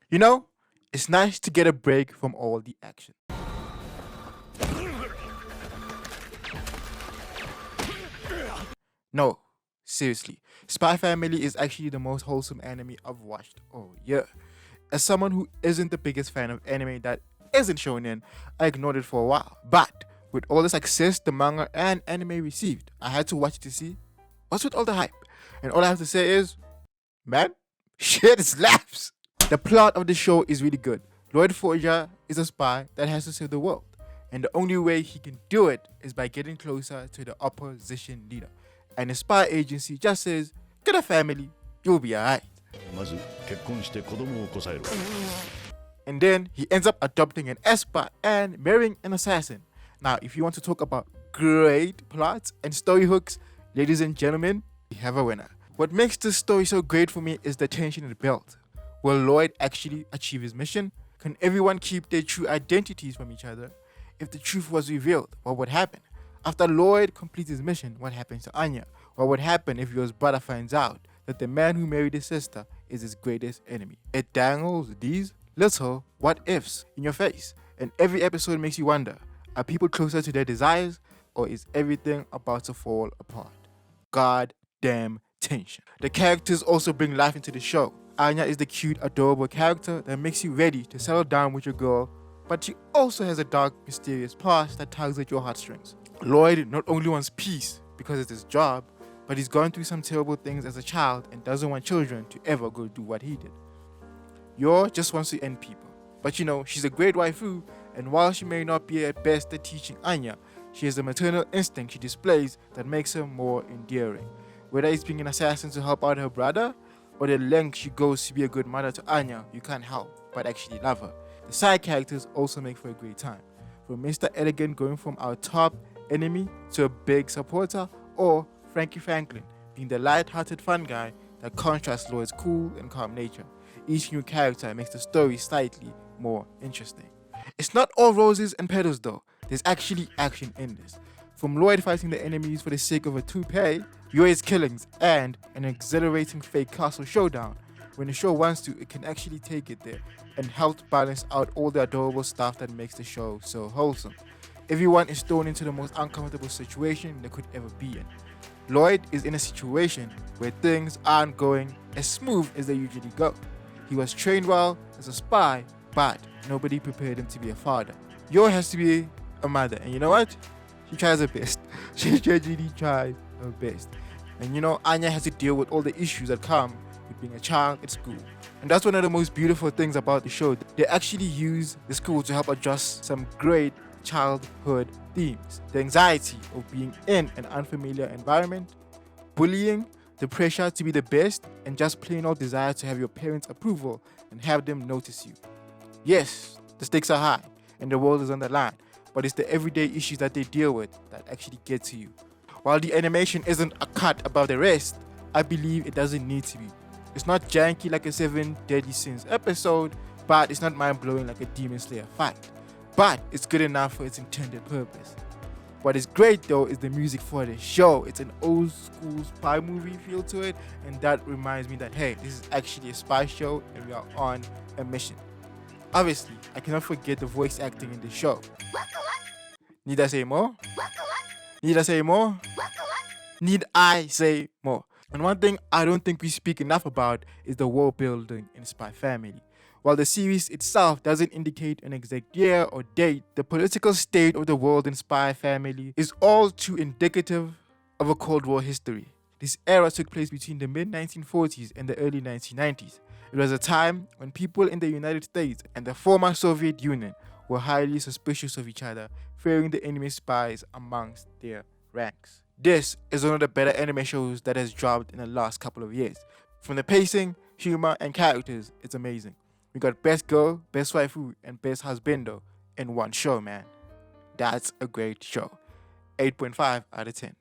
You know, it's nice to get a break from all the action. No, seriously, Spy Family is actually the most wholesome anime I've watched all year. As someone who isn't the biggest fan of anime that isn't shonen, I ignored it for a while. But with all the success the manga and anime received, I had to watch it to see what's with all the hype. And all I have to say is, man, shit slaps. The plot of the show is really good. Lloyd Forger is a spy that has to save the world. And the only way he can do it is by getting closer to the opposition leader. And the spy agency just says, get a family, you'll be alright. まず結婚して子供をこさえろ And then he ends up adopting an esper and marrying an assassin. Now, if you want to talk about great plots and story hooks, ladies and gentlemen, we have a winner. What makes this story so great for me is the tension it built. Will Lloyd actually achieve his mission? Can everyone keep their true identities from each other? If the truth was revealed, what would happen? After Lloyd completes his mission, what happens to Anya? What would happen if your brother finds out that the man who married his sister is his greatest enemy? It dangles these little what ifs in your face, and every episode makes you wonder, are people closer to their desires, or is everything about to fall apart? God damn tension. The characters also bring life into the show. Anya is the cute, adorable character that makes you ready to settle down with your girl, but she also has a dark, mysterious past that tugs at your heartstrings. Lloyd not only wants peace because it's his job, but he's gone through some terrible things as a child and doesn't want children to ever go do what he did. Yor just wants to end people. But you know, she's a great waifu, and while she may not be at best at teaching Anya, she has a maternal instinct she displays that makes her more endearing. Whether it's being an assassin to help out her brother, or the length she goes to be a good mother to Anya, you can't help but actually love her. The side characters also make for a great time. From Mr. Elegant going from our top enemy to a big supporter, or Frankie Franklin being the light-hearted fun guy that contrasts Lloyd's cool and calm nature. Each new character makes the story slightly more interesting. It's not all roses and petals though. There's actually action in this. From Lloyd fighting the enemies for the sake of a toupee, Yoi's killings, and an exhilarating fake castle showdown. When the show wants to, it can actually take it there and help balance out all the adorable stuff that makes the show so wholesome. Everyone is thrown into the most uncomfortable situation they could ever be in. Lloyd is in a situation where things aren't going as smooth as they usually go. He was trained well as a spy, but nobody prepared him to be a father. Yo has to be a mother, and you know what? She tries her best. She genuinely tries her best. And you know, Anya has to deal with all the issues that come with being a child at school. And that's one of the most beautiful things about the show. They actually use the school to help address some great childhood themes. The anxiety of being in an unfamiliar environment, bullying, the pressure to be the best, and just plain old desire to have your parents' approval and have them notice you. Yes, the stakes are high and the world is on the line, but it's the everyday issues that they deal with that actually get to you. While the animation isn't a cut above the rest, I believe it doesn't need to be. It's not janky like a 7 Deadly Sins episode, but it's not mind-blowing like a Demon Slayer fight. But it's good enough for its intended purpose. What is great though is the music for the show. It's an old school spy movie feel to it, and that reminds me that hey, this is actually a spy show and we are on a mission. Obviously, I cannot forget the voice acting in the show. Need I say more? Need I say more? Need I say more? And one thing I don't think we speak enough about is the world building in Spy Family. While the series itself doesn't indicate an exact year or date, the political state of the world in Spy Family is all too indicative of a Cold War history. This era took place between the mid-1940s and the early 1990s. It was a time when people in the United States and the former Soviet Union were highly suspicious of each other, fearing the enemy spies amongst their ranks. This is one of the better anime shows that has dropped in the last couple of years. From the pacing, humor, and characters, it's amazing. We got best girl, best waifu, and best husbando in one show, man. That's a great show. 8.5 out of 10.